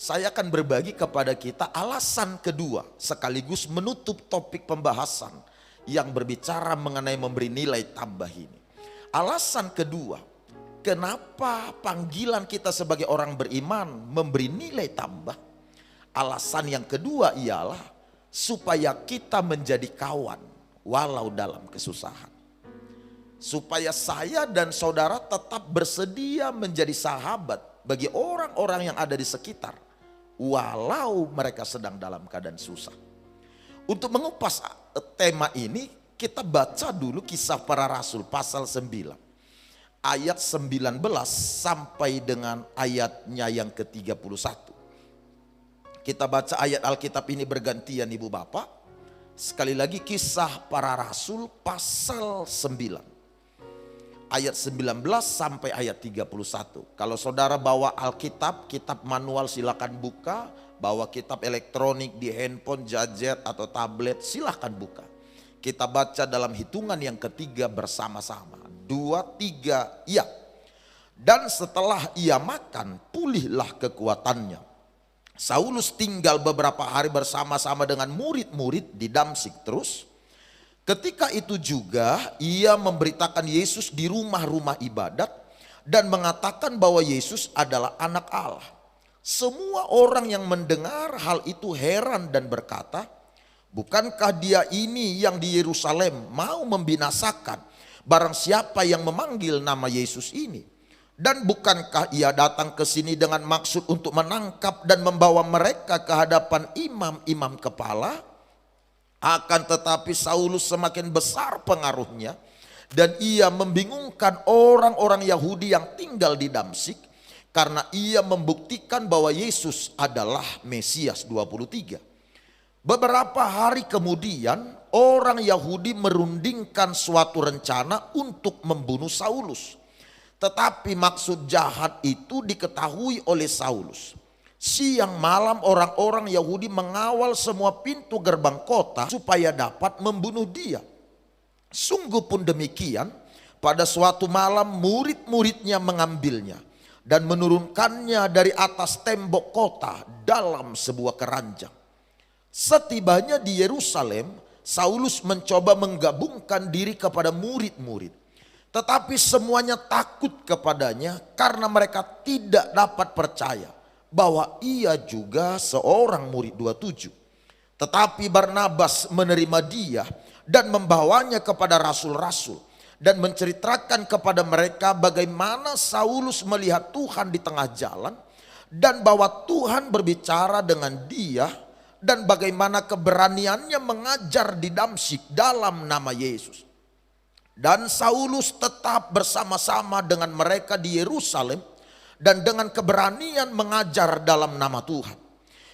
saya akan berbagi kepada kita alasan kedua sekaligus menutup topik pembahasan yang berbicara mengenai memberi nilai tambah ini. Alasan kedua, kenapa panggilan kita sebagai orang beriman memberi nilai tambah? Alasan yang kedua ialah supaya kita menjadi kawan walau dalam kesusahan. Supaya saya dan saudara tetap bersedia menjadi sahabat bagi orang-orang yang ada di sekitar, walau mereka sedang dalam keadaan susah. Untuk mengupas tema ini, kita baca dulu Kisah Para Rasul pasal 9. Ayat 19 sampai dengan ayatnya yang ke-31. Kita baca ayat Alkitab ini bergantian Ibu Bapak. Sekali lagi Kisah Para Rasul pasal 9. Ayat 19 sampai ayat 31. Kalau saudara bawa Alkitab, kitab manual silakan buka. Bawa kitab elektronik di handphone, gadget atau tablet silakan buka. Kita baca dalam hitungan yang ketiga bersama-sama. 2, 3, ya. Dan setelah ia makan, pulihlah kekuatannya. Saulus tinggal beberapa hari bersama-sama dengan murid-murid di Damsyik terus. Ketika itu juga ia memberitakan Yesus di rumah-rumah ibadat dan mengatakan bahwa Yesus adalah anak Allah. Semua orang yang mendengar hal itu heran dan berkata, bukankah dia ini yang di Yerusalem mau membinasakan barang siapa yang memanggil nama Yesus ini? Dan bukankah ia datang ke sini dengan maksud untuk menangkap dan membawa mereka ke hadapan imam-imam kepala? Akan tetapi Saulus semakin besar pengaruhnya dan ia membingungkan orang-orang Yahudi yang tinggal di Damsyik karena ia membuktikan bahwa Yesus adalah Mesias. 23. Beberapa hari kemudian orang Yahudi merundingkan suatu rencana untuk membunuh Saulus. Tetapi maksud jahat itu diketahui oleh Saulus. Siang malam orang-orang Yahudi mengawal semua pintu gerbang kota supaya dapat membunuh dia. Sungguh pun demikian, pada suatu malam murid-muridnya mengambilnya dan menurunkannya dari atas tembok kota dalam sebuah keranjang. Setibanya di Yerusalem, Saulus mencoba menggabungkan diri kepada murid-murid. Tetapi semuanya takut kepadanya karena mereka tidak dapat percaya bahwa ia juga seorang murid. 27. Tetapi Barnabas menerima dia dan membawanya kepada rasul-rasul dan menceritakan kepada mereka bagaimana Saulus melihat Tuhan di tengah jalan dan bahwa Tuhan berbicara dengan dia dan bagaimana keberaniannya mengajar di Damsyik dalam nama Yesus. Dan Saulus tetap bersama-sama dengan mereka di Yerusalem dan dengan keberanian mengajar dalam nama Tuhan.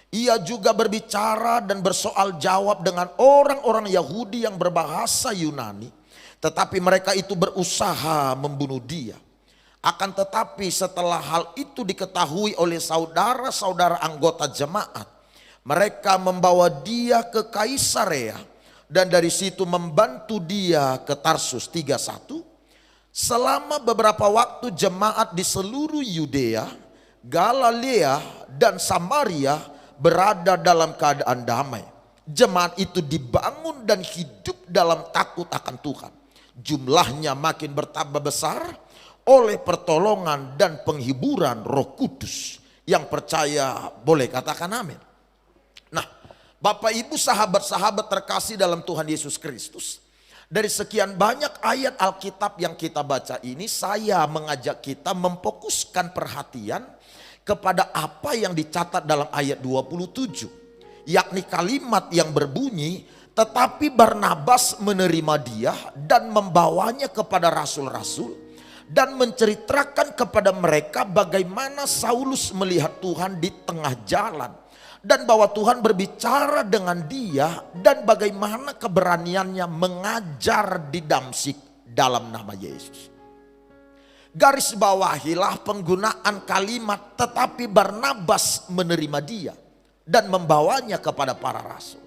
Ia juga berbicara dan bersoal jawab dengan orang-orang Yahudi yang berbahasa Yunani. Tetapi mereka itu berusaha membunuh dia. Akan tetapi setelah hal itu diketahui oleh saudara-saudara anggota jemaat, mereka membawa dia ke Kaisarea dan dari situ membantu dia ke Tarsus. 31. Selama beberapa waktu jemaat di seluruh Yudea, Galilea dan Samaria berada dalam keadaan damai. Jemaat itu dibangun dan hidup dalam takut akan Tuhan. Jumlahnya makin bertambah besar oleh pertolongan dan penghiburan Roh Kudus. Yang percaya boleh katakan amin. Nah, Bapak Ibu sahabat-sahabat terkasih dalam Tuhan Yesus Kristus. Dari sekian banyak ayat Alkitab yang kita baca ini, saya mengajak kita memfokuskan perhatian kepada apa yang dicatat dalam ayat 27. Yakni kalimat yang berbunyi, tetapi Barnabas menerima dia dan membawanya kepada rasul-rasul dan menceritakan kepada mereka bagaimana Saulus melihat Tuhan di tengah jalan. Dan bahwa Tuhan berbicara dengan dia dan bagaimana keberaniannya mengajar di Damsyik dalam nama Yesus. Garis bawahilah penggunaan kalimat tetapi Barnabas menerima dia dan membawanya kepada para rasul.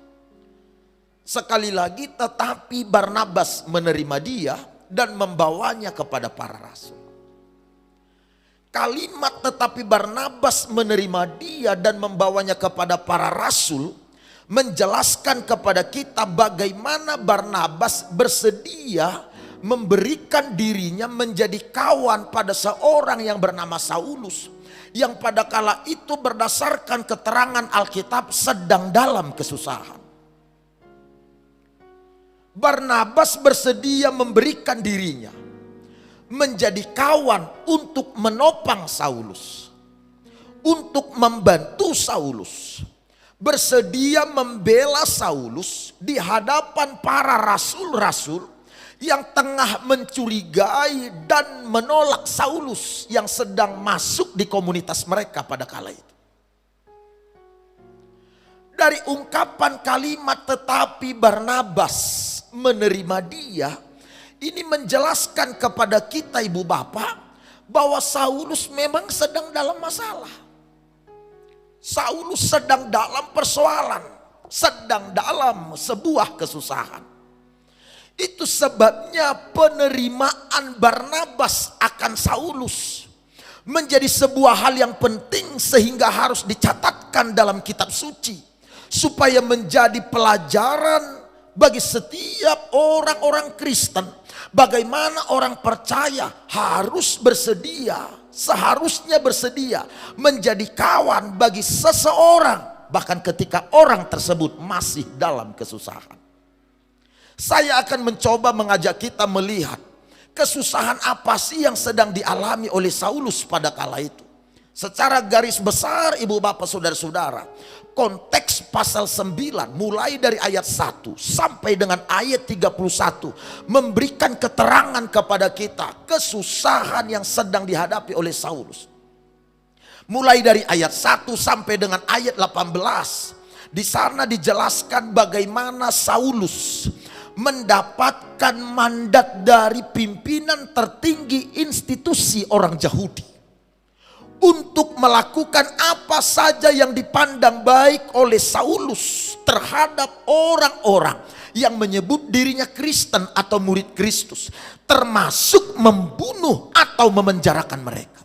Sekali lagi, tetapi Barnabas menerima dia dan membawanya kepada para rasul. Kalimat tetapi Barnabas menerima dia dan membawanya kepada para rasul menjelaskan kepada kita bagaimana Barnabas bersedia memberikan dirinya menjadi kawan pada seorang yang bernama Saulus, yang pada kala itu berdasarkan keterangan Alkitab sedang dalam kesusahan. Barnabas bersedia memberikan dirinya menjadi kawan untuk menopang Saulus, untuk membantu Saulus, bersedia membela Saulus di hadapan para rasul-rasul yang tengah mencurigai dan menolak Saulus yang sedang masuk di komunitas mereka pada kala itu. Dari ungkapan kalimat tetapi Barnabas menerima dia, ini menjelaskan kepada kita ibu bapak bahwa Saulus memang sedang dalam masalah. Saulus sedang dalam persoalan, sedang dalam sebuah kesusahan. Itu sebabnya penerimaan Barnabas akan Saulus menjadi sebuah hal yang penting sehingga harus dicatatkan dalam kitab suci, supaya menjadi pelajaran bagi setiap orang-orang Kristen. Bagaimana orang percaya harus bersedia, seharusnya bersedia menjadi kawan bagi seseorang, bahkan ketika orang tersebut masih dalam kesusahan. Saya akan mencoba mengajak kita melihat kesusahan apa sih yang sedang dialami oleh Saulus pada kala itu. Secara garis besar ibu bapak saudara-saudara, konteks pasal 9 mulai dari ayat 1 sampai dengan ayat 31 memberikan keterangan kepada kita kesusahan yang sedang dihadapi oleh Saulus. Mulai dari ayat 1 sampai dengan ayat 18, di sana dijelaskan bagaimana Saulus mendapatkan mandat dari pimpinan tertinggi institusi orang Yahudi untuk melakukan apa saja yang dipandang baik oleh Saulus terhadap orang-orang yang menyebut dirinya Kristen atau murid Kristus, termasuk membunuh atau memenjarakan mereka.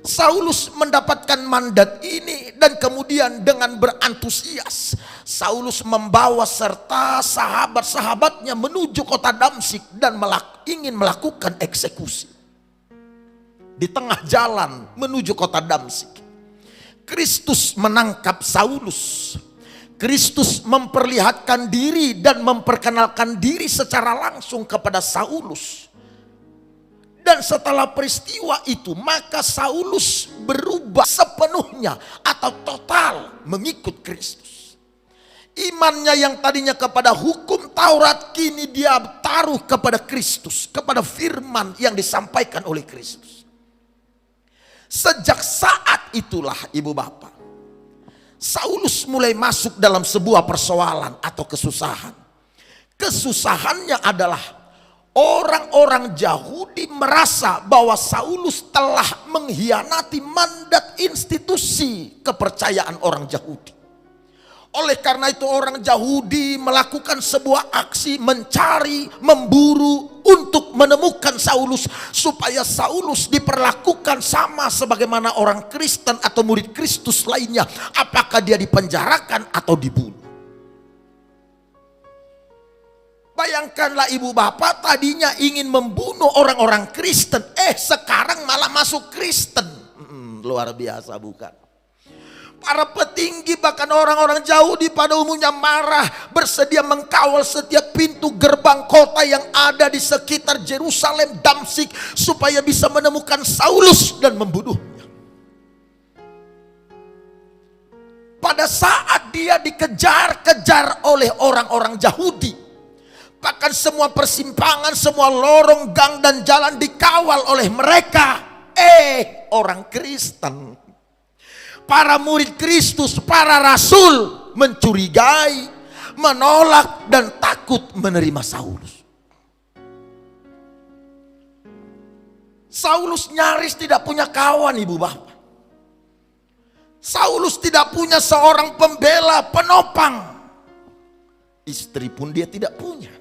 Saulus mendapatkan mandat ini dan kemudian dengan berantusias Saulus membawa serta sahabat-sahabatnya menuju kota Damsyik dan ingin melakukan eksekusi. Di tengah jalan menuju kota Damsyik, Kristus menangkap Saulus. Kristus memperlihatkan diri dan memperkenalkan diri secara langsung kepada Saulus. Dan setelah peristiwa itu maka Saulus berubah sepenuhnya atau total mengikut Kristus. Imannya yang tadinya kepada hukum Taurat kini dia taruh kepada Kristus, kepada firman yang disampaikan oleh Kristus. Sejak saat itulah ibu bapak, Saulus mulai masuk dalam sebuah persoalan atau kesusahan. Kesusahannya adalah orang-orang Yahudi merasa bahwa Saulus telah mengkhianati mandat institusi kepercayaan orang Yahudi. Oleh karena itu orang Yahudi melakukan sebuah aksi mencari, memburu untuk menemukan Saulus, supaya Saulus diperlakukan sama sebagaimana orang Kristen atau murid Kristus lainnya. Apakah dia dipenjarakan atau dibunuh? Bayangkanlah ibu bapak tadinya ingin membunuh orang-orang Kristen, sekarang malah masuk Kristen. Luar biasa bukan? Para petinggi bahkan orang-orang Yahudi pada umumnya marah, bersedia mengkawal setiap pintu gerbang kota yang ada di sekitar Yerusalem, Damsyik, supaya bisa menemukan Saulus dan membunuhnya. Pada saat dia dikejar-kejar oleh orang-orang Yahudi, bahkan semua persimpangan, semua lorong, gang dan jalan dikawal oleh mereka. Orang Kristen, para murid Kristus, para rasul mencurigai, menolak dan takut menerima Saulus. Saulus nyaris tidak punya kawan ibu bapak. Saulus tidak punya seorang pembela, penopang. Istri pun dia tidak punya.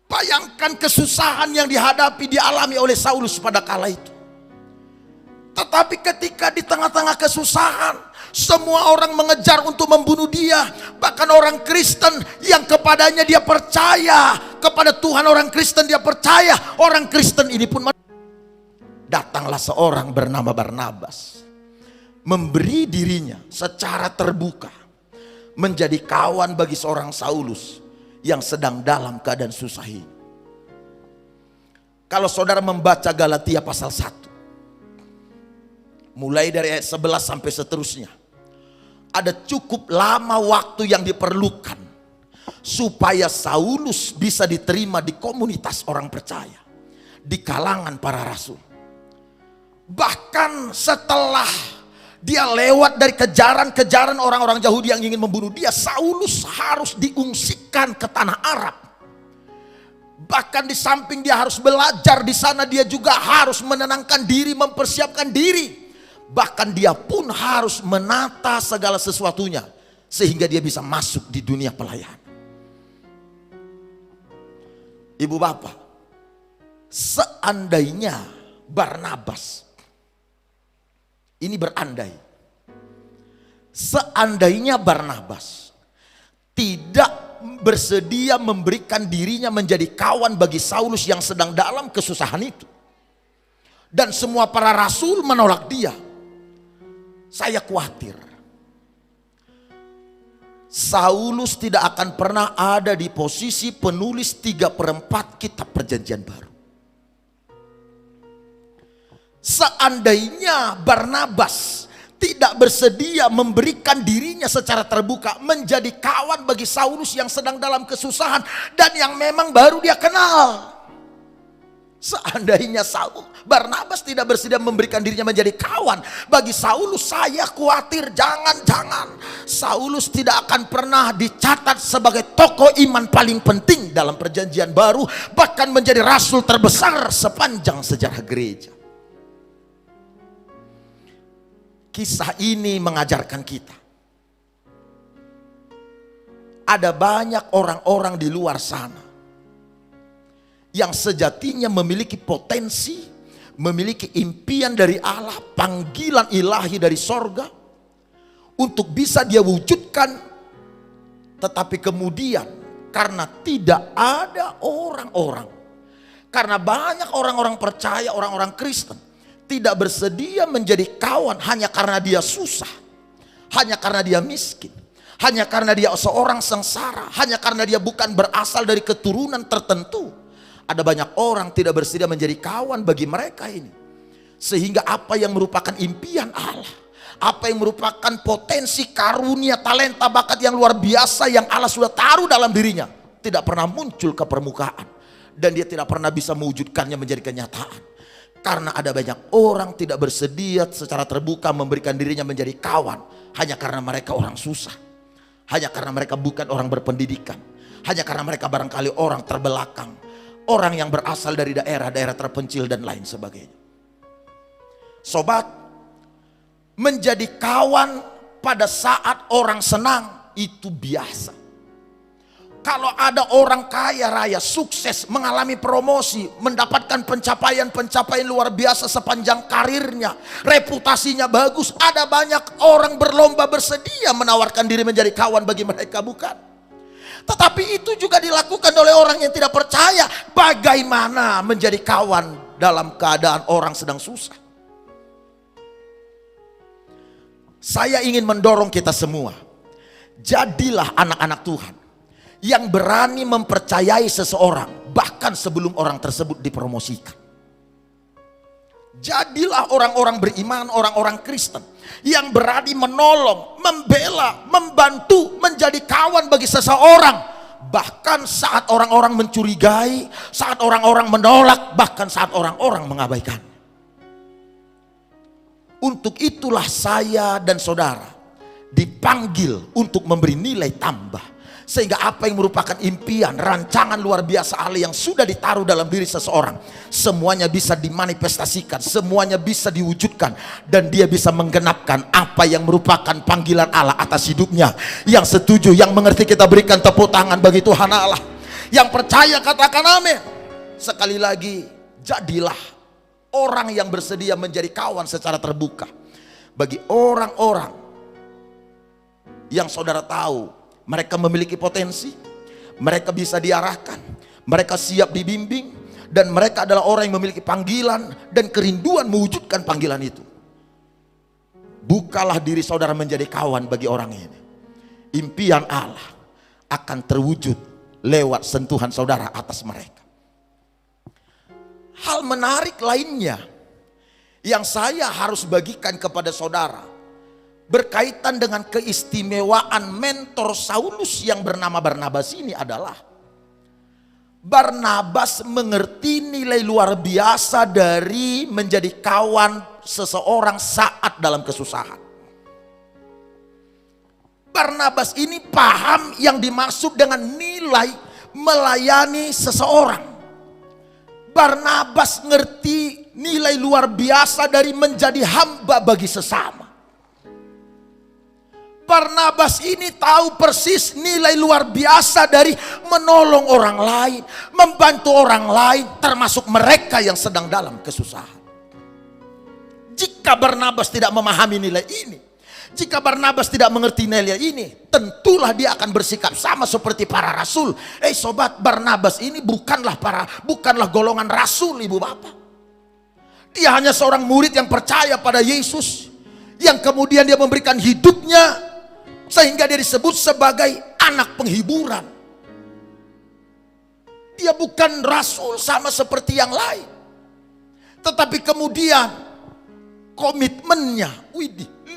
Bayangkan kesusahan yang dihadapi, dialami oleh Saulus pada kala itu. Tetapi ketika di tengah-tengah kesusahan, semua orang mengejar untuk membunuh dia. Bahkan orang Kristen yang kepadanya dia percaya, kepada Tuhan orang Kristen dia percaya, orang Kristen ini pun datanglah seorang bernama Barnabas, memberi dirinya secara terbuka menjadi kawan bagi seorang Saulus yang sedang dalam keadaan susah ini. Kalau saudara membaca Galatia pasal 1, mulai dari ayat 11 sampai seterusnya, ada cukup lama waktu yang diperlukan supaya Saulus bisa diterima di komunitas orang percaya, di kalangan para rasul. Bahkan setelah dia lewat dari kejaran-kejaran orang-orang Yahudi yang ingin membunuh dia, Saulus harus diungsikan ke tanah Arab. Bahkan di samping dia harus belajar di sana, dia juga harus menenangkan diri, mempersiapkan diri. Bahkan dia pun harus menata segala sesuatunya sehingga dia bisa masuk di dunia pelayanan. Ibu bapak, seandainya Barnabas, ini berandai, seandainya Barnabas tidak bersedia memberikan dirinya menjadi kawan bagi Saulus yang sedang dalam kesusahan itu, dan semua para rasul menolak dia, saya khawatir Saulus tidak akan pernah ada di posisi penulis 3/4 kitab Perjanjian Baru. Seandainya Barnabas tidak bersedia memberikan dirinya secara terbuka menjadi kawan bagi Saulus yang sedang dalam kesusahan dan yang memang baru dia kenal. Seandainya Barnabas tidak bersedia memberikan dirinya menjadi kawan bagi Saulus, saya khawatir jangan-jangan Saulus tidak akan pernah dicatat sebagai tokoh iman paling penting dalam Perjanjian Baru, bahkan menjadi rasul terbesar sepanjang sejarah gereja. Kisah ini mengajarkan kita, ada banyak orang-orang di luar sana yang sejatinya memiliki potensi, memiliki impian dari Allah, panggilan ilahi dari sorga untuk bisa dia wujudkan. Tetapi kemudian karena tidak ada orang-orang, karena banyak orang-orang percaya, orang-orang Kristen tidak bersedia menjadi kawan hanya karena dia susah, hanya karena dia miskin, hanya karena dia seorang sengsara, hanya karena dia bukan berasal dari keturunan tertentu. Ada banyak orang tidak bersedia menjadi kawan bagi mereka ini. Sehingga apa yang merupakan impian Allah, apa yang merupakan potensi, karunia, talenta, bakat yang luar biasa yang Allah sudah taruh dalam dirinya, tidak pernah muncul ke permukaan. Dan dia tidak pernah bisa mewujudkannya menjadi kenyataan. Karena ada banyak orang tidak bersedia secara terbuka memberikan dirinya menjadi kawan hanya karena mereka orang susah, hanya karena mereka bukan orang berpendidikan, hanya karena mereka barangkali orang terbelakang, orang yang berasal dari daerah-daerah terpencil dan lain sebagainya. Sobat, menjadi kawan pada saat orang senang itu biasa. Kalau ada orang kaya raya, sukses, mengalami promosi, mendapatkan pencapaian-pencapaian luar biasa sepanjang karirnya, reputasinya bagus, ada banyak orang berlomba bersedia menawarkan diri menjadi kawan bagi mereka, bukan? Tetapi itu juga dilakukan oleh orang yang tidak percaya. Bagaimana menjadi kawan dalam keadaan orang sedang susah? Saya ingin mendorong kita semua, jadilah anak-anak Tuhan yang berani mempercayai seseorang bahkan sebelum orang tersebut dipromosikan. Jadilah orang-orang beriman, orang-orang Kristen yang berani menolong, membela, membantu, menjadi kawan bagi seseorang bahkan saat orang-orang mencurigai, saat orang-orang menolak, bahkan saat orang-orang mengabaikan. Untuk itulah saya dan saudara dipanggil untuk memberi nilai tambah, sehingga apa yang merupakan impian, rancangan luar biasa Allah yang sudah ditaruh dalam diri seseorang, semuanya bisa dimanifestasikan, semuanya bisa diwujudkan, dan dia bisa menggenapkan apa yang merupakan panggilan Allah atas hidupnya. Yang setuju, yang mengerti, kita berikan tepuk tangan bagi Tuhan Allah. Yang percaya katakan amin. Sekali lagi, jadilah orang yang bersedia menjadi kawan secara terbuka bagi orang-orang yang saudara tahu mereka memiliki potensi, mereka bisa diarahkan, mereka siap dibimbing, dan mereka adalah orang yang memiliki panggilan dan kerinduan mewujudkan panggilan itu. Bukalah diri saudara menjadi kawan bagi orang ini. Impian Allah akan terwujud lewat sentuhan saudara atas mereka. Hal menarik lainnya yang saya harus bagikan kepada saudara berkaitan dengan keistimewaan mentor Saulus yang bernama Barnabas ini adalah Barnabas mengerti nilai luar biasa dari menjadi kawan seseorang saat dalam kesusahan. Barnabas ini paham yang dimaksud dengan nilai melayani seseorang. Barnabas ngerti nilai luar biasa dari menjadi hamba bagi sesama. Barnabas ini tahu persis nilai luar biasa dari menolong orang lain, membantu orang lain, termasuk mereka yang sedang dalam kesusahan. Jika Barnabas tidak memahami nilai ini, jika Barnabas tidak mengerti nilai ini, tentulah dia akan bersikap sama seperti para rasul. Sobat, Barnabas ini bukanlah golongan rasul, ibu bapak. Dia hanya seorang murid yang percaya pada Yesus, yang kemudian dia memberikan hidupnya sehingga dia disebut sebagai anak penghiburan. Dia bukan rasul sama seperti yang lain, tetapi kemudian komitmennya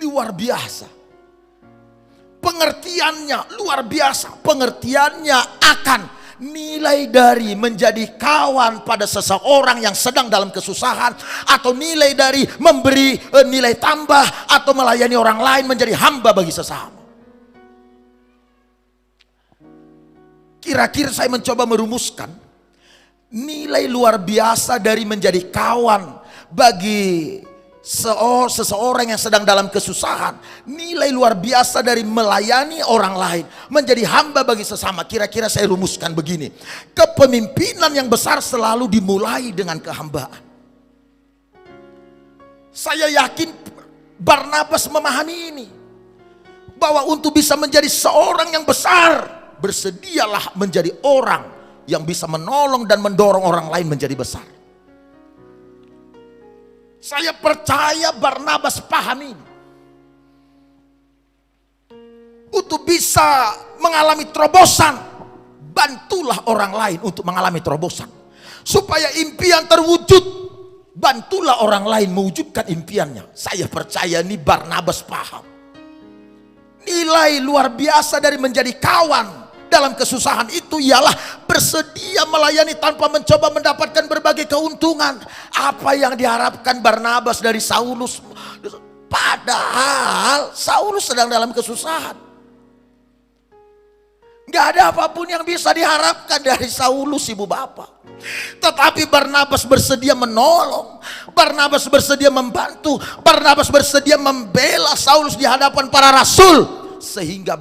luar biasa, pengertiannya luar biasa, pengertiannya akan nilai dari menjadi kawan pada seseorang yang sedang dalam kesusahan, atau nilai dari memberi nilai tambah atau melayani orang lain menjadi hamba bagi sesama. Kira-kira saya mencoba merumuskan nilai luar biasa dari menjadi kawan bagi seseorang yang sedang dalam kesusahan, nilai luar biasa dari melayani orang lain, menjadi hamba bagi sesama. Kira-kira saya rumuskan begini: kepemimpinan yang besar selalu dimulai dengan kehambaan. Saya yakin Barnabas memahami ini, bahwa untuk bisa menjadi seorang yang besar, bersedialah menjadi orang yang bisa menolong dan mendorong orang lain menjadi besar. Saya percaya Barnabas paham ini. Untuk bisa mengalami terobosan, bantulah orang lain untuk mengalami terobosan. Supaya impian terwujud, bantulah orang lain mewujudkan impiannya. Saya percaya ini Barnabas paham. Nilai luar biasa dari menjadi kawan dalam kesusahan itu ialah bersedia melayani tanpa mencoba mendapatkan berbagai keuntungan. Apa yang diharapkan Barnabas dari Saulus? Padahal Saulus sedang dalam kesusahan. Gak ada apapun yang bisa diharapkan dari Saulus, ibu bapak. Tetapi Barnabas bersedia menolong, Barnabas bersedia membantu, Barnabas bersedia membela Saulus di hadapan para rasul. Sehingga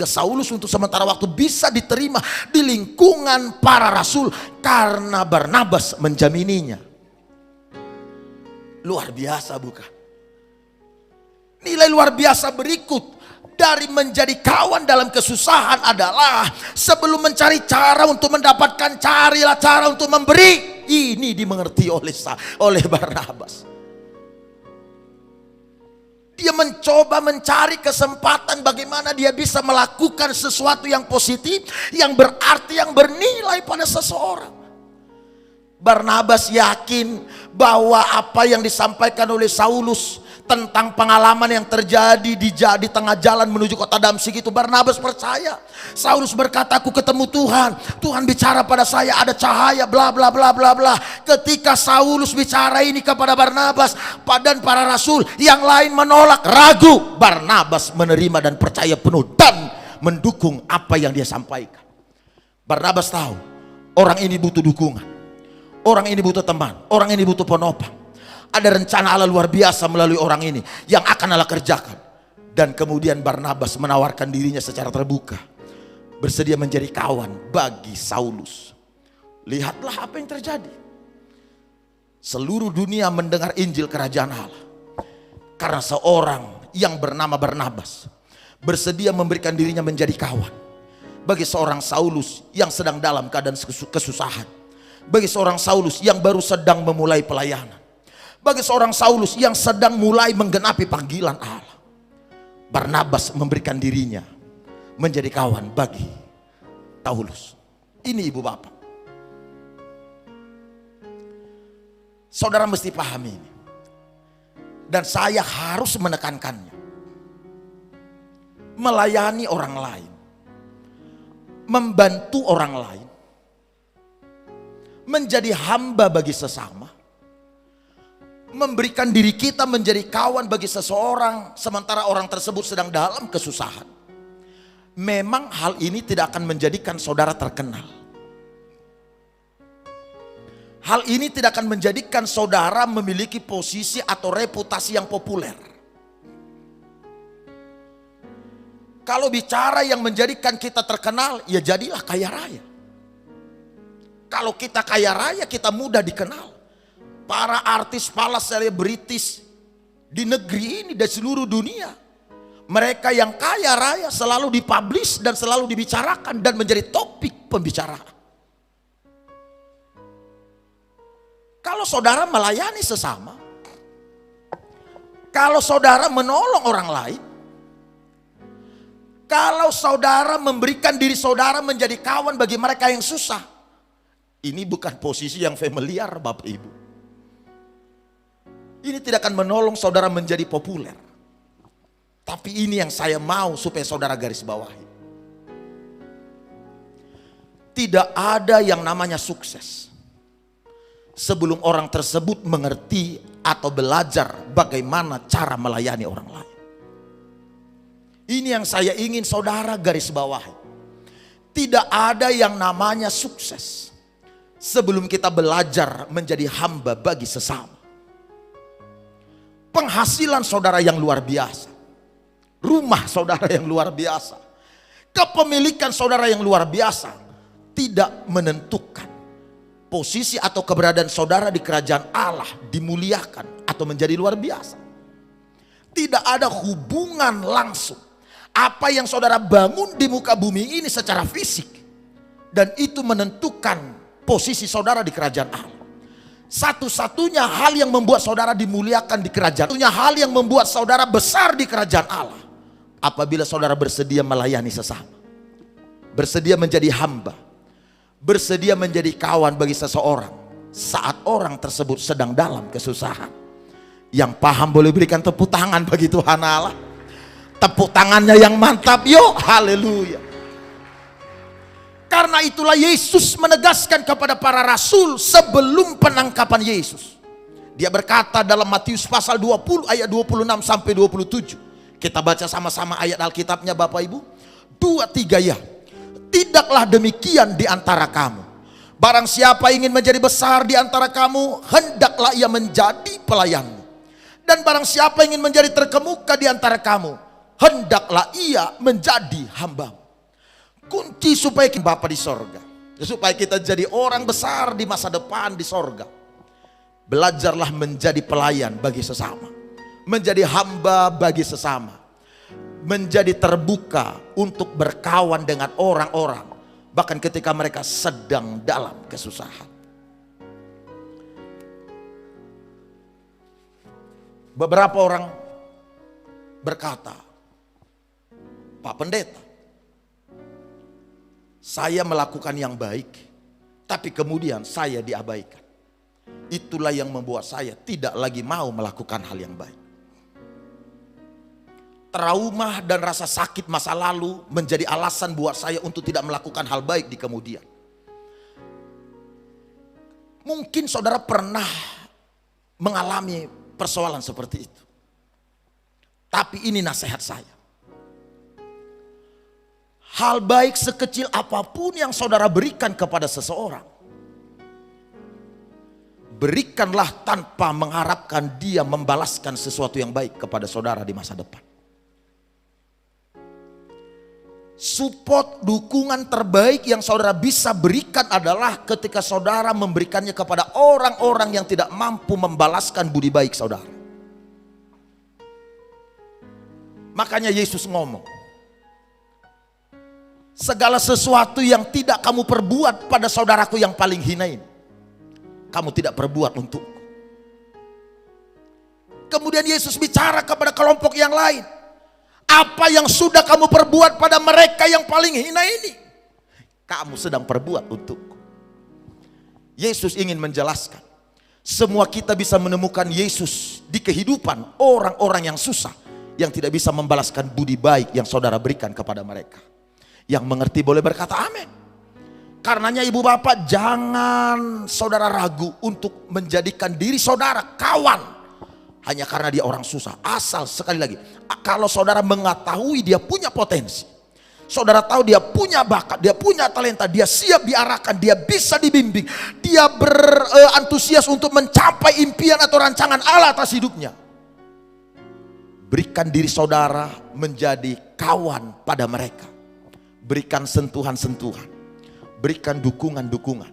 Saulus untuk sementara waktu bisa diterima di lingkungan para rasul karena Barnabas menjamininya. Luar biasa bukan? Nilai luar biasa berikut dari menjadi kawan dalam kesusahan adalah sebelum mencari cara untuk mendapatkan, carilah cara untuk memberi. Ini dimengerti oleh Barnabas. Dia mencoba mencari kesempatan bagaimana dia bisa melakukan sesuatu yang positif, yang berarti, yang bernilai pada seseorang. Barnabas yakin bahwa apa yang disampaikan oleh Saulus tentang pengalaman yang terjadi di tengah jalan menuju kota Damsyik itu, Barnabas percaya. Saulus berkata, aku ketemu Tuhan, Tuhan bicara pada saya, ada cahaya, bla bla bla bla bla. Ketika Saulus bicara ini kepada Barnabas dan para rasul, yang lain menolak, ragu. Barnabas menerima dan percaya penuh dan mendukung apa yang dia sampaikan. Barnabas tahu orang ini butuh dukungan, orang ini butuh teman, orang ini butuh penopang. Ada rencana Allah luar biasa melalui orang ini yang akan Allah kerjakan. Dan kemudian Barnabas menawarkan dirinya secara terbuka. bersedia menjadi kawan bagi Saulus. Lihatlah apa yang terjadi. Seluruh dunia mendengar Injil Kerajaan Allah karena seorang yang bernama Barnabas bersedia memberikan dirinya menjadi kawan bagi seorang Saulus yang sedang dalam keadaan kesusahan, bagi seorang Saulus yang baru sedang memulai pelayanan, bagi seorang Saulus yang sedang mulai menggenapi panggilan Allah. Barnabas memberikan dirinya menjadi kawan bagi Saulus. Ini ibu bapak, saudara mesti pahami ini, dan saya harus menekankannya. Melayani orang lain, membantu orang lain, menjadi hamba bagi sesama, memberikan diri kita menjadi kawan bagi seseorang sementara orang tersebut sedang dalam kesusahan. Memang hal ini tidak akan menjadikan saudara terkenal. Hal ini tidak akan menjadikan saudara memiliki posisi atau reputasi yang populer. Kalau bicara yang menjadikan kita terkenal, ya jadilah kaya raya. Kalau kita kaya raya, kita mudah dikenal. Para artis, para selebritis di negeri ini dan seluruh dunia, mereka yang kaya raya selalu dipublish dan selalu dibicarakan dan menjadi topik pembicaraan. Kalau saudara melayani sesama, kalau saudara menolong orang lain, kalau saudara memberikan diri saudara menjadi kawan bagi mereka yang susah, ini bukan posisi yang familiar Bapak Ibu. Ini tidak akan menolong saudara menjadi populer. Tapi ini yang saya mau supaya saudara garis bawahi. Tidak ada yang namanya sukses sebelum orang tersebut mengerti atau belajar bagaimana cara melayani orang lain. Ini yang saya ingin saudara garis bawahi. Tidak ada yang namanya sukses sebelum kita belajar menjadi hamba bagi sesama. Penghasilan saudara yang luar biasa, rumah saudara yang luar biasa, kepemilikan saudara yang luar biasa tidak menentukan posisi atau keberadaan saudara di kerajaan Allah dimuliakan atau menjadi luar biasa. Tidak ada hubungan langsung apa yang saudara bangun di muka bumi ini secara fisik, dan itu menentukan posisi saudara di kerajaan Allah. Satu-satunya hal yang membuat saudara dimuliakan di kerajaan, satunya hal yang membuat saudara besar di kerajaan Allah, apabila saudara bersedia melayani sesama, bersedia menjadi hamba, bersedia menjadi kawan bagi seseorang saat orang tersebut sedang dalam kesusahan. Yang paham boleh berikan tepuk tangan bagi Tuhan Allah. Tepuk tangannya yang mantap, yuk, haleluya. Karena itulah Yesus menegaskan kepada para rasul sebelum penangkapan Yesus. Dia berkata dalam Matius pasal 20 ayat 26 sampai 27. Kita baca sama-sama ayat Alkitabnya Bapak Ibu. 2-3 ya. Tidaklah demikian di antara kamu. Barang siapa ingin menjadi besar di antara kamu, hendaklah ia menjadi pelayanmu. Dan barang siapa ingin menjadi terkemuka di antara kamu, hendaklah ia menjadi hambamu. Kunci supaya kita Bapa di sorga, supaya kita jadi orang besar di masa depan di sorga, belajarlah menjadi pelayan bagi sesama, menjadi hamba bagi sesama, menjadi terbuka untuk berkawan dengan orang-orang bahkan ketika mereka sedang dalam kesusahan. Beberapa orang berkata, Pak Pendeta, saya melakukan yang baik, tapi kemudian saya diabaikan. Itulah yang membuat saya tidak lagi mau melakukan hal yang baik. Trauma dan rasa sakit masa lalu menjadi alasan buat saya untuk tidak melakukan hal baik di kemudian. Mungkin saudara pernah mengalami persoalan seperti itu. Tapi ini nasihat saya. Hal baik sekecil apapun yang saudara berikan kepada seseorang, berikanlah tanpa mengharapkan dia membalaskan sesuatu yang baik kepada saudara di masa depan. Support, dukungan terbaik yang saudara bisa berikan adalah ketika saudara memberikannya kepada orang-orang yang tidak mampu membalaskan budi baik saudara. Makanya Yesus ngomong, segala sesuatu yang tidak kamu perbuat pada saudaraku yang paling hina ini, kamu tidak perbuat untukku. Kemudian Yesus bicara kepada kelompok yang lain, apa yang sudah kamu perbuat pada mereka yang paling hina ini, kamu sedang perbuat untukku. Yesus ingin menjelaskan, semua kita bisa menemukan Yesus di kehidupan orang-orang yang susah, yang tidak bisa membalaskan budi baik yang saudara berikan kepada mereka. Yang mengerti boleh berkata amin. Karenanya ibu bapak, jangan saudara ragu untuk menjadikan diri saudara kawan hanya karena dia orang susah. Asal sekali lagi, kalau saudara mengetahui dia punya potensi, saudara tahu dia punya bakat, dia punya talenta, dia siap diarahkan, dia bisa dibimbing, dia berantusias untuk mencapai impian atau rancangan Allah atas hidupnya, berikan diri saudara menjadi kawan pada mereka. Berikan sentuhan-sentuhan, berikan dukungan-dukungan.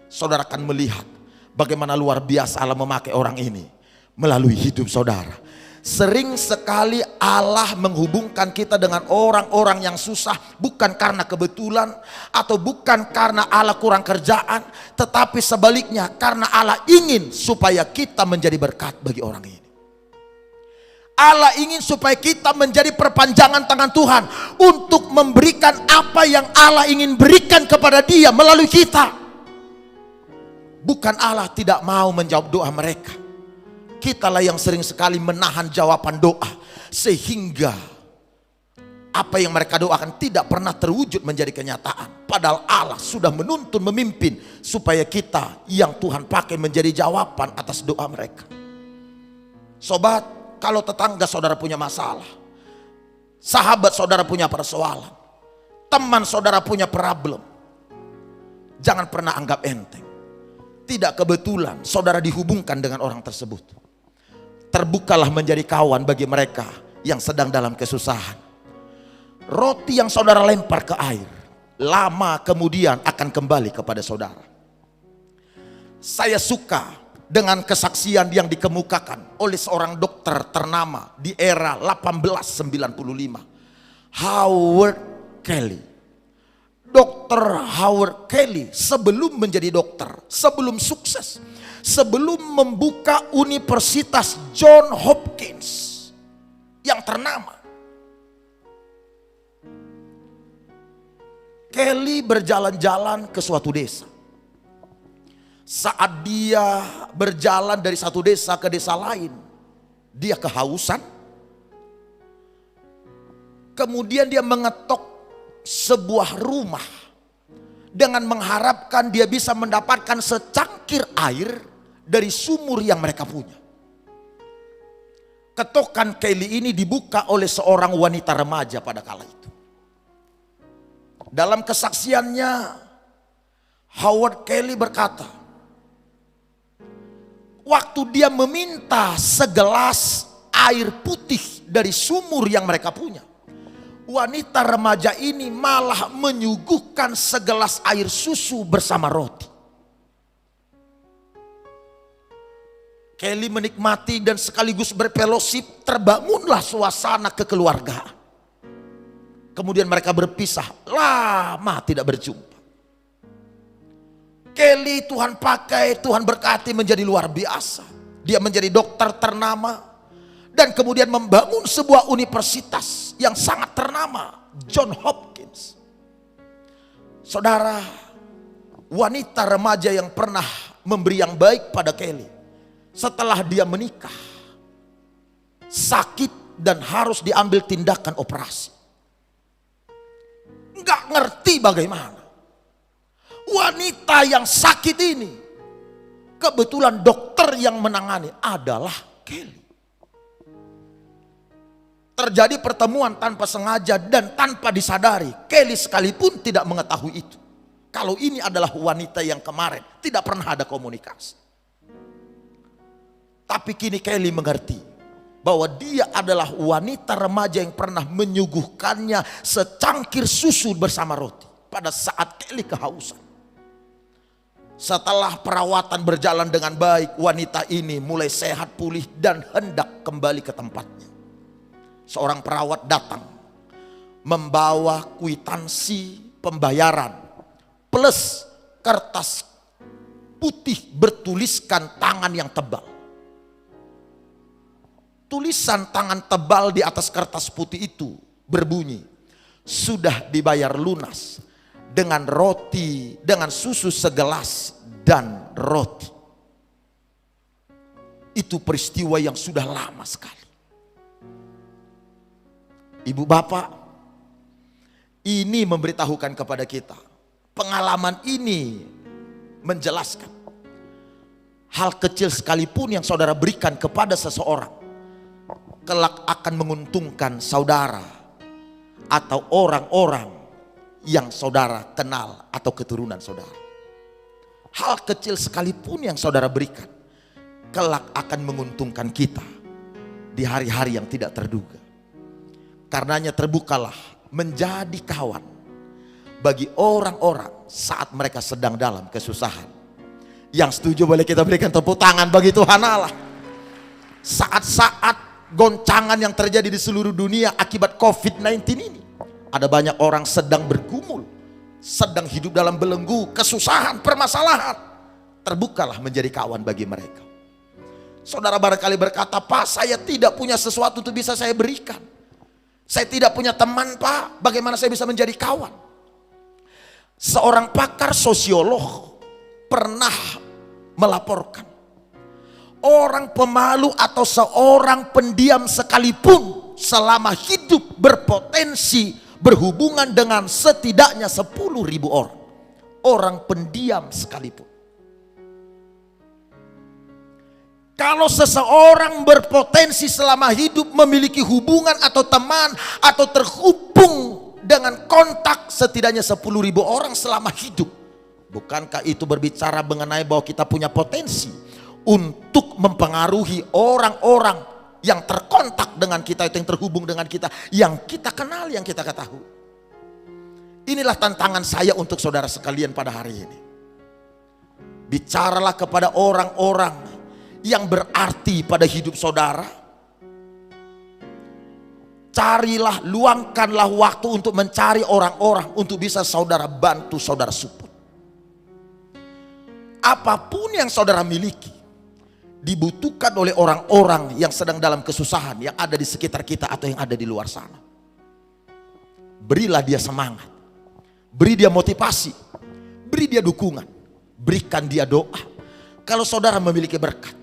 Saudara akan melihat bagaimana luar biasa Allah memakai orang ini melalui hidup saudara. Sering sekali Allah menghubungkan kita dengan orang-orang yang susah, bukan karena kebetulan atau bukan karena Allah kurang kerjaan, tetapi sebaliknya karena Allah ingin supaya kita menjadi berkat bagi orang ini. Allah ingin supaya kita menjadi perpanjangan tangan Tuhan untuk memberikan apa yang Allah ingin berikan kepada dia melalui kita. Bukan Allah tidak mau menjawab doa mereka. Kitalah yang sering sekali menahan jawaban doa, sehingga apa yang mereka doakan tidak pernah terwujud menjadi kenyataan. Padahal Allah sudah menuntun, memimpin supaya kita yang Tuhan pakai menjadi jawaban atas doa mereka. Sobat, kalau tetangga saudara punya masalah, sahabat saudara punya persoalan, teman saudara punya problem, jangan pernah anggap enteng. Tidak kebetulan saudara dihubungkan dengan orang tersebut. Terbukalah menjadi kawan bagi mereka yang sedang dalam kesusahan. Roti yang saudara lempar ke air, lama kemudian akan kembali kepada saudara. Saya suka dengan kesaksian yang dikemukakan oleh seorang dokter ternama di era 1895, Howard Kelly. Dokter Howard Kelly sebelum menjadi dokter, sebelum sukses, sebelum membuka Universitas John Hopkins yang ternama, Kelly berjalan-jalan ke suatu desa. Saat dia berjalan dari satu desa ke desa lain, dia kehausan. Kemudian dia mengetok sebuah rumah dengan mengharapkan dia bisa mendapatkan secangkir air dari sumur yang mereka punya. Ketokan Kelly ini dibuka oleh seorang wanita remaja pada kala itu. Dalam kesaksiannya, Howard Kelly berkata, waktu dia meminta segelas air putih dari sumur yang mereka punya, wanita remaja ini malah menyuguhkan segelas air susu bersama roti. Kelly menikmati dan sekaligus berfellowship, terbangunlah suasana kekeluargaan. Kemudian mereka berpisah, lama tidak berjumpa. Kelly Tuhan pakai, Tuhan berkati menjadi luar biasa. Dia menjadi dokter ternama dan kemudian membangun sebuah universitas yang sangat ternama, John Hopkins. Saudara, wanita remaja yang pernah memberi yang baik pada Kelly, setelah dia menikah, sakit dan harus diambil tindakan operasi. Nggak ngerti bagaimana wanita yang sakit ini, kebetulan dokter yang menangani adalah Kelly. Terjadi pertemuan tanpa sengaja dan tanpa disadari. Kelly sekalipun tidak mengetahui itu. Kalau ini adalah wanita yang kemarin tidak pernah ada komunikasi. Tapi kini Kelly mengerti. bahwa dia adalah wanita remaja yang pernah menyuguhkannya secangkir susu bersama roti pada saat Kelly kehausan. Setelah perawatan berjalan dengan baik, wanita ini mulai sehat pulih dan hendak kembali ke tempatnya. Seorang perawat datang membawa kwitansi pembayaran plus kertas putih bertuliskan tangan yang tebal. Tulisan tangan tebal di atas kertas putih itu berbunyi, sudah dibayar lunas dengan roti, dengan susu segelas dan roti. Itu peristiwa yang sudah lama sekali. Ibu bapak, ini memberitahukan kepada kita, pengalaman ini menjelaskan hal kecil sekalipun yang saudara berikan kepada seseorang kelak akan menguntungkan saudara atau orang-orang yang saudara kenal atau keturunan saudara. Hal kecil sekalipun yang saudara berikan kelak akan menguntungkan kita di hari-hari yang tidak terduga. Karenanya terbukalah menjadi kawan bagi orang-orang saat mereka sedang dalam kesusahan. Yang setuju boleh kita berikan tepuk tangan bagi Tuhan Allah. Saat-saat goncangan yang terjadi di seluruh dunia akibat COVID-19 ini, ada banyak orang sedang bergumul, sedang hidup dalam belenggu, kesusahan, permasalahan. Terbukalah menjadi kawan bagi mereka. Saudara barangkali berkata, Pak, saya tidak punya sesuatu untuk bisa saya berikan. Saya tidak punya teman, Pak, bagaimana saya bisa menjadi kawan? Seorang pakar sosiolog pernah melaporkan, orang pemalu atau seorang pendiam sekalipun selama hidup berpotensi berhubungan dengan setidaknya 10.000 orang. Orang pendiam sekalipun. Kalau seseorang berpotensi selama hidup memiliki hubungan atau teman atau terhubung dengan kontak setidaknya 10.000 orang selama hidup, bukankah itu berbicara mengenai bahwa kita punya potensi untuk mempengaruhi orang-orang yang terkontak dengan kita, itu yang terhubung dengan kita, yang kita kenal, yang kita ketahui. Inilah tantangan saya untuk saudara sekalian pada hari ini. Bicaralah kepada orang-orang yang berarti pada hidup saudara. Carilah, luangkanlah waktu untuk mencari orang-orang untuk bisa saudara bantu, saudara support. Apapun yang saudara miliki dibutuhkan oleh orang-orang yang sedang dalam kesusahan, yang ada di sekitar kita atau yang ada di luar sana. Berilah dia semangat, beri dia motivasi, beri dia dukungan, berikan dia doa. Kalau saudara memiliki berkat,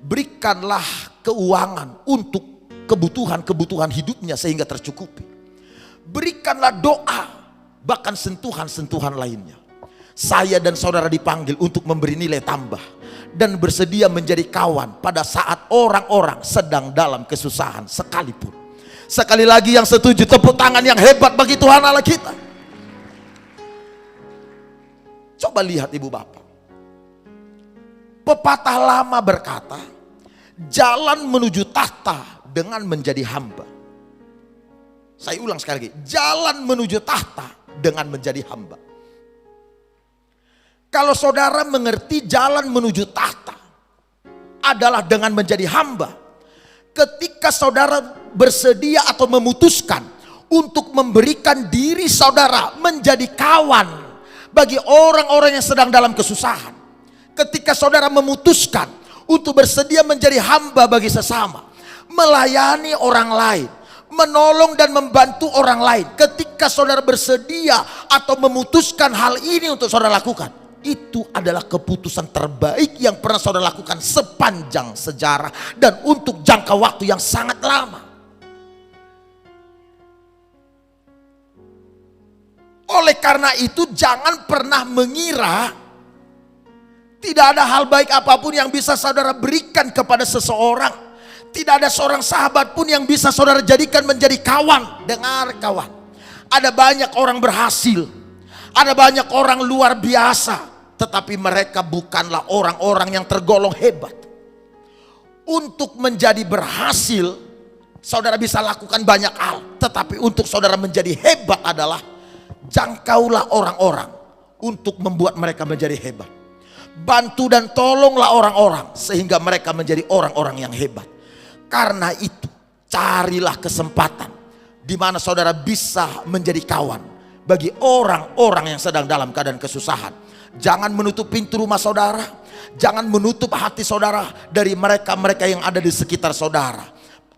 berikanlah keuangan untuk kebutuhan-kebutuhan hidupnya sehingga tercukupi. Berikanlah doa, bahkan sentuhan-sentuhan lainnya. Saya dan saudara dipanggil untuk memberi nilai tambah dan bersedia menjadi kawan pada saat orang-orang sedang dalam kesusahan sekalipun. Sekali lagi yang setuju tepuk tangan yang hebat bagi Tuhan Allah kita. Coba lihat ibu bapak. Pepatah lama berkata, jalan menuju tahta dengan menjadi hamba. Saya ulang sekali lagi, jalan menuju tahta dengan menjadi hamba. Kalau saudara mengerti jalan menuju tahta adalah dengan menjadi hamba, ketika saudara bersedia atau memutuskan untuk memberikan diri saudara menjadi kawan bagi orang-orang yang sedang dalam kesusahan, ketika saudara memutuskan untuk bersedia menjadi hamba bagi sesama, melayani orang lain, menolong dan membantu orang lain, ketika saudara bersedia atau memutuskan hal ini untuk saudara lakukan, itu adalah keputusan terbaik yang pernah saudara lakukan sepanjang sejarah dan untuk jangka waktu yang sangat lama. Oleh karena itu jangan pernah mengira tidak ada hal baik apapun yang bisa saudara berikan kepada seseorang. Tidak ada seorang sahabat pun yang bisa saudara jadikan menjadi kawan. Dengar kawan, ada banyak orang berhasil, ada banyak orang luar biasa, tetapi mereka bukanlah orang-orang yang tergolong hebat. Untuk menjadi berhasil, saudara bisa lakukan banyak hal. Tetapi untuk saudara menjadi hebat adalah jangkaulah orang-orang untuk membuat mereka menjadi hebat. Bantu dan tolonglah orang-orang sehingga mereka menjadi orang-orang yang hebat. Karena itu carilah kesempatan di mana saudara bisa menjadi kawan bagi orang-orang yang sedang dalam keadaan kesusahan. Jangan menutup pintu rumah saudara. Jangan menutup hati saudara dari mereka-mereka yang ada di sekitar saudara.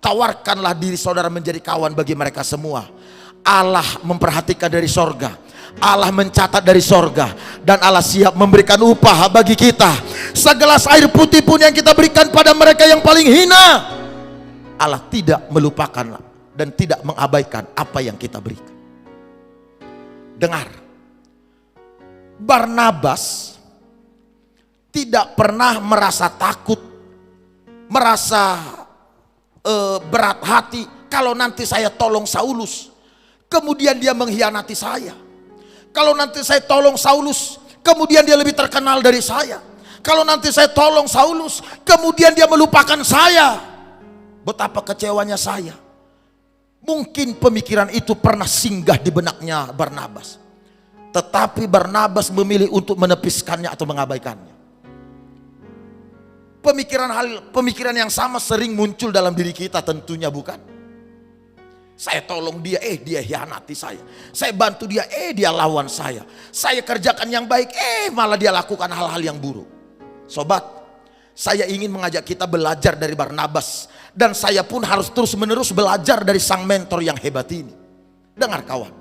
Tawarkanlah diri saudara menjadi kawan bagi mereka semua. Allah memperhatikan dari sorga. Allah mencatat dari sorga. Dan Allah siap memberikan upah bagi kita. Segelas air putih pun yang kita berikan pada mereka yang paling hina, Allah tidak melupakan dan tidak mengabaikan apa yang kita berikan. Dengar, Barnabas tidak pernah merasa takut, merasa berat hati kalau nanti saya tolong Saulus, kemudian dia mengkhianati saya. Kalau nanti saya tolong Saulus, kemudian dia lebih terkenal dari saya. Kalau nanti saya tolong Saulus, kemudian dia melupakan saya. Betapa kecewanya saya. Mungkin pemikiran itu pernah singgah di benaknya Barnabas. Tetapi Barnabas memilih untuk menepiskannya atau mengabaikannya. Pemikiran yang sama sering muncul dalam diri kita tentunya, bukan? Saya tolong dia, dia hianati saya. Saya bantu dia, dia lawan saya. Saya kerjakan yang baik, malah dia lakukan hal-hal yang buruk. Sobat, saya ingin mengajak kita belajar dari Barnabas. Dan saya pun harus terus menerus belajar dari sang mentor yang hebat ini. Dengar kawan,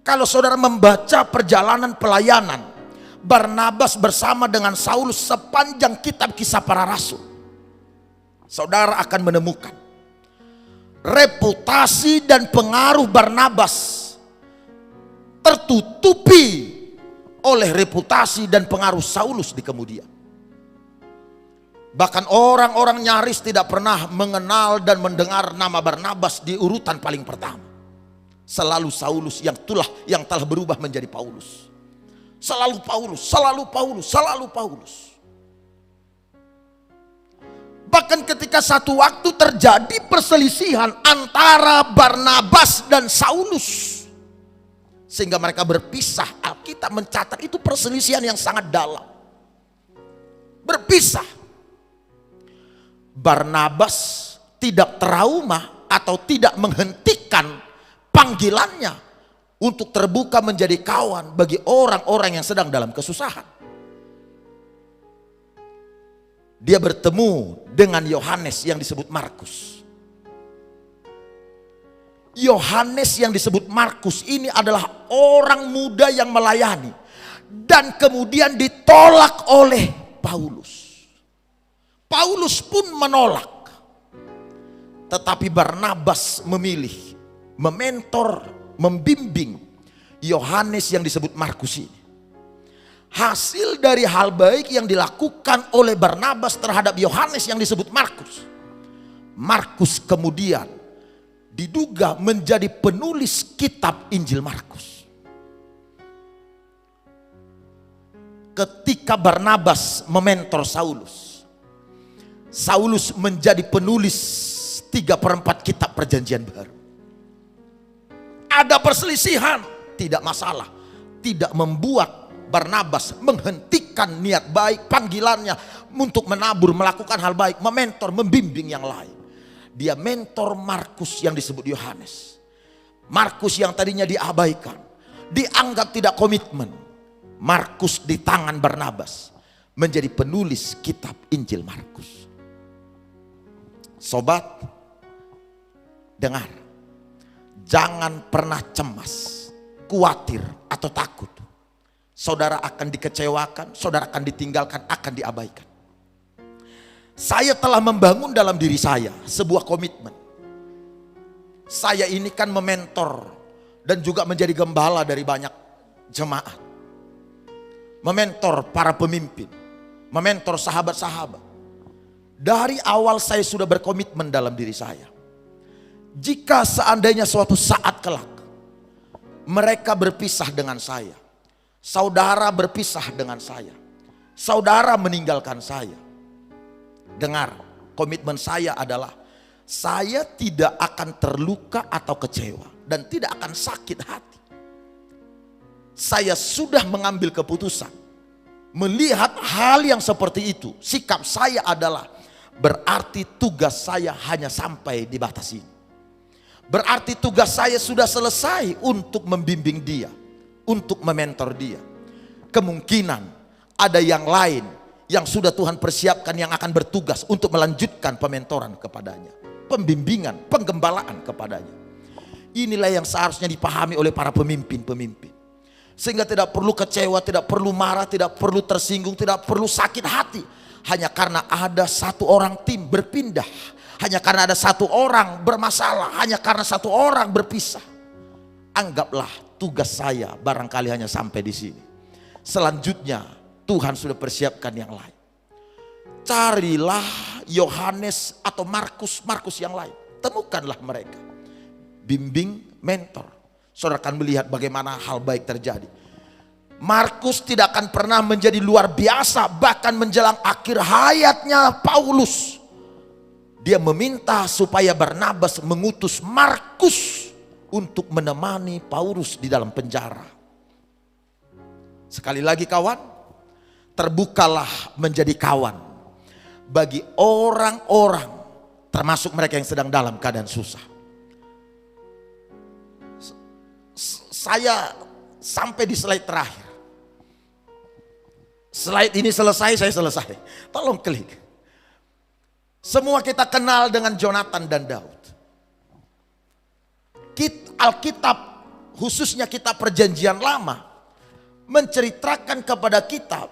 kalau saudara membaca perjalanan pelayanan Barnabas bersama dengan Saulus sepanjang kitab Kisah Para Rasul, saudara akan menemukan reputasi dan pengaruh Barnabas tertutupi oleh reputasi dan pengaruh Saulus di kemudian. Bahkan orang-orang nyaris tidak pernah mengenal dan mendengar nama Barnabas di urutan paling pertama. Selalu Saulus yang telah berubah menjadi Paulus. Selalu Paulus, selalu Paulus, selalu Paulus. Bahkan ketika satu waktu terjadi perselisihan antara Barnabas dan Saulus, sehingga mereka berpisah, Alkitab mencatat itu perselisihan yang sangat dalam. Berpisah. Barnabas tidak trauma atau tidak menghentikan panggilannya untuk terbuka menjadi kawan bagi orang-orang yang sedang dalam kesusahan. Dia bertemu dengan Yohanes yang disebut Markus. Yohanes yang disebut Markus ini adalah orang muda yang melayani dan kemudian ditolak oleh Paulus. Paulus pun menolak. Tetapi Barnabas memilih mementor, membimbing Yohanes yang disebut Markus ini. Hasil dari hal baik yang dilakukan oleh Barnabas terhadap Yohanes yang disebut Markus, Markus kemudian diduga menjadi penulis kitab Injil Markus. Ketika Barnabas mementor Saulus, Saulus menjadi penulis 3/4 kitab Perjanjian Baru. Ada perselisihan, tidak masalah. Tidak membuat Barnabas menghentikan niat baik, panggilannya untuk menabur, melakukan hal baik, mementor, membimbing yang lain. Dia mentor Markus yang disebut Yohanes. Markus yang tadinya diabaikan, dianggap tidak komitmen. Markus di tangan Barnabas menjadi penulis kitab Injil Markus. Sobat, dengar. Jangan pernah cemas, khawatir atau takut. Saudara akan dikecewakan, saudara akan ditinggalkan, akan diabaikan. Saya telah membangun dalam diri saya sebuah komitmen. Saya ini kan mementor dan juga menjadi gembala dari banyak jemaat. Mementor para pemimpin, mementor sahabat-sahabat. Dari awal saya sudah berkomitmen dalam diri saya. Jika seandainya suatu saat kelak mereka berpisah dengan saya, saudara berpisah dengan saya, saudara meninggalkan saya, Dengar, komitmen saya adalah saya tidak akan terluka atau kecewa dan tidak akan sakit hati. Saya sudah mengambil keputusan. Melihat hal yang seperti itu, sikap saya adalah berarti tugas saya hanya sampai di batas ini. Berarti tugas saya sudah selesai untuk membimbing dia, untuk mementor dia. Kemungkinan ada yang lain yang sudah Tuhan persiapkan yang akan bertugas untuk melanjutkan pementoran kepadanya, pembimbingan, penggembalaan kepadanya. Inilah yang seharusnya dipahami oleh para pemimpin-pemimpin. Sehingga tidak perlu kecewa, tidak perlu marah, tidak perlu tersinggung, tidak perlu sakit hati. Hanya karena ada satu orang tim berpindah. Hanya karena ada satu orang bermasalah. Hanya karena satu orang berpisah. Anggaplah tugas saya barangkali hanya sampai di sini. Selanjutnya Tuhan sudah persiapkan yang lain. Carilah Yohanes atau Markus yang lain. Temukanlah mereka. Bimbing, mentor. Saudara akan melihat bagaimana hal baik terjadi. Markus tidak akan pernah menjadi luar biasa. Bahkan menjelang akhir hayatnya Paulus, dia meminta supaya Barnabas mengutus Markus untuk menemani Paulus di dalam penjara. Sekali lagi kawan, terbukalah menjadi kawan bagi orang-orang termasuk mereka yang sedang dalam keadaan susah. Saya sampai di slide terakhir. Slide ini selesai, saya selesai. Tolong klik. Semua kita kenal dengan Jonatan dan Daud. Alkitab, khususnya kitab Perjanjian Lama, menceritakan kepada kita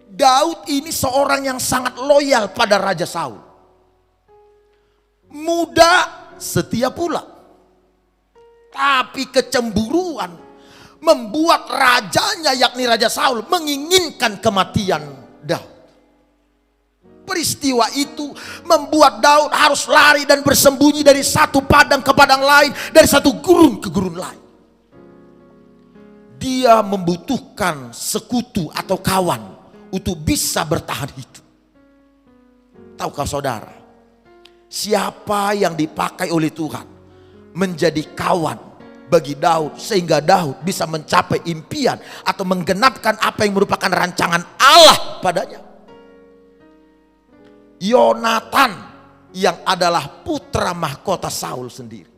Daud ini seorang yang sangat loyal pada Raja Saul. Muda, setia pula. Tapi kecemburuan membuat rajanya, yakni Raja Saul, menginginkan kematian Daud. Peristiwa itu membuat Daud harus lari dan bersembunyi dari satu padang ke padang lain, dari satu gurun ke gurun lain. Dia membutuhkan sekutu atau kawan untuk bisa bertahan hidup. Tahukah saudara, siapa yang dipakai oleh Tuhan menjadi kawan bagi Daud sehingga Daud bisa mencapai impian atau menggenapkan apa yang merupakan rancangan Allah padanya? Yonatan, yang adalah putra mahkota Saul sendiri.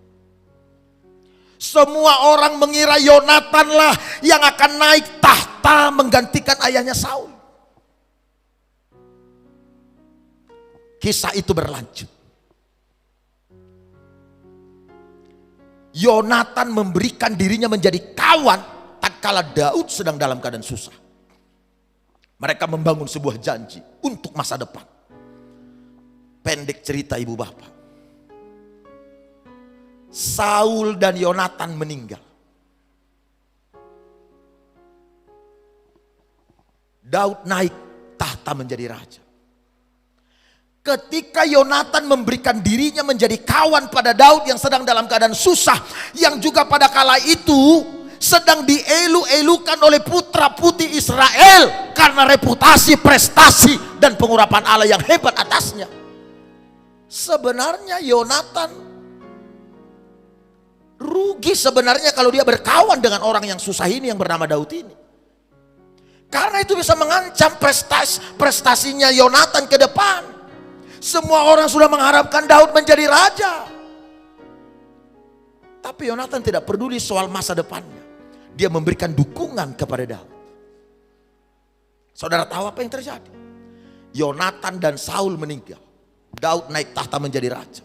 Semua orang mengira Yonatanlah yang akan naik tahta menggantikan ayahnya Saul. Kisah itu berlanjut. Yonatan memberikan dirinya menjadi kawan tatkala Daud sedang dalam keadaan susah. Mereka membangun sebuah janji untuk masa depan. Pendek cerita ibu bapak. Saul dan Yonatan meninggal. Daud naik tahta menjadi raja. Ketika Yonatan memberikan dirinya menjadi kawan pada Daud yang sedang dalam keadaan susah, yang juga pada kala itu sedang dielu-elukan oleh putra putih Israel karena reputasi, prestasi, dan pengurapan Allah yang hebat atasnya. Sebenarnya Yonatan rugi sebenarnya kalau dia berkawan dengan orang yang susah ini yang bernama Daud ini. Karena itu bisa mengancam prestasinya Yonatan ke depan. Semua orang sudah mengharapkan Daud menjadi raja. Tapi Yonatan tidak peduli soal masa depannya. Dia memberikan dukungan kepada Daud. Saudara tahu apa yang terjadi? Yonatan dan Saul meninggal. Daud naik tahta menjadi raja.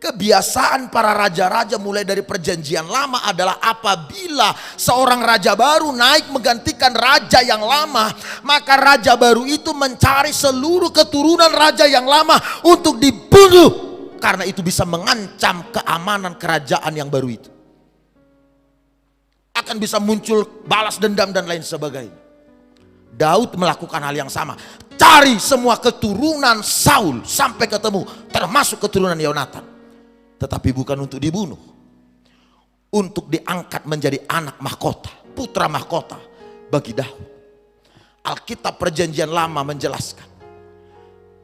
Kebiasaan para raja-raja mulai dari Perjanjian Lama adalah apabila seorang raja baru naik menggantikan raja yang lama, maka raja baru itu mencari seluruh keturunan raja yang lama untuk dibunuh, karena itu bisa mengancam keamanan kerajaan yang baru itu. Akan bisa muncul balas dendam dan lain sebagainya. Daud melakukan hal yang sama. Cari semua keturunan Saul sampai ketemu, termasuk keturunan Yonatan. Tetapi bukan untuk dibunuh, untuk diangkat menjadi anak mahkota, putra mahkota bagi Daud. Alkitab Perjanjian Lama menjelaskan,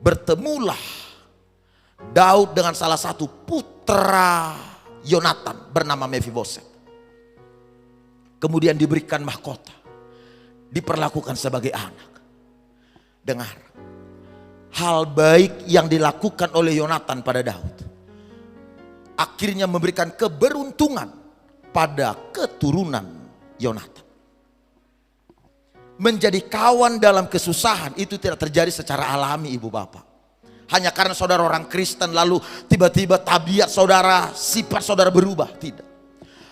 bertemulah Daud dengan salah satu putra Yonatan bernama Mefiboset. Kemudian diberikan mahkota, diperlakukan sebagai anak. Dengar, hal baik yang dilakukan oleh Yonatan pada Daud akhirnya memberikan keberuntungan pada keturunan Yonatan. Menjadi kawan dalam kesusahan itu tidak terjadi secara alami, ibu bapak. Hanya karena saudara orang Kristen lalu tiba-tiba tabiat saudara, sifat saudara berubah. Tidak.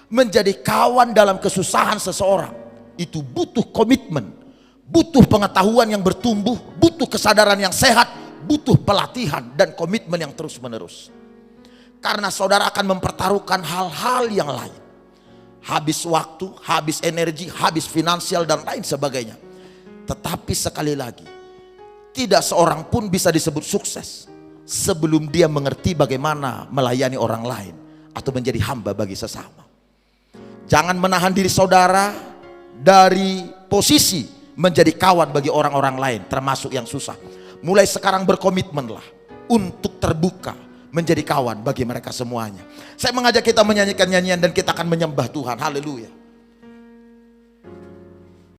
Menjadi kawan dalam kesusahan seseorang itu butuh komitmen, butuh pengetahuan yang bertumbuh, butuh kesadaran yang sehat, butuh pelatihan dan komitmen yang terus menerus. Karena saudara akan mempertaruhkan hal-hal yang lain. Habis waktu, habis energi, habis finansial dan lain sebagainya. Tetapi sekali lagi, tidak seorang pun bisa disebut sukses sebelum dia mengerti bagaimana melayani orang lain atau menjadi hamba bagi sesama. Jangan menahan diri saudara dari posisi menjadi kawan bagi orang-orang lain, termasuk yang susah. Mulai sekarang berkomitmenlah untuk terbuka menjadi kawan bagi mereka semuanya. Saya mengajak kita menyanyikan nyanyian dan kita akan menyembah Tuhan. Haleluya.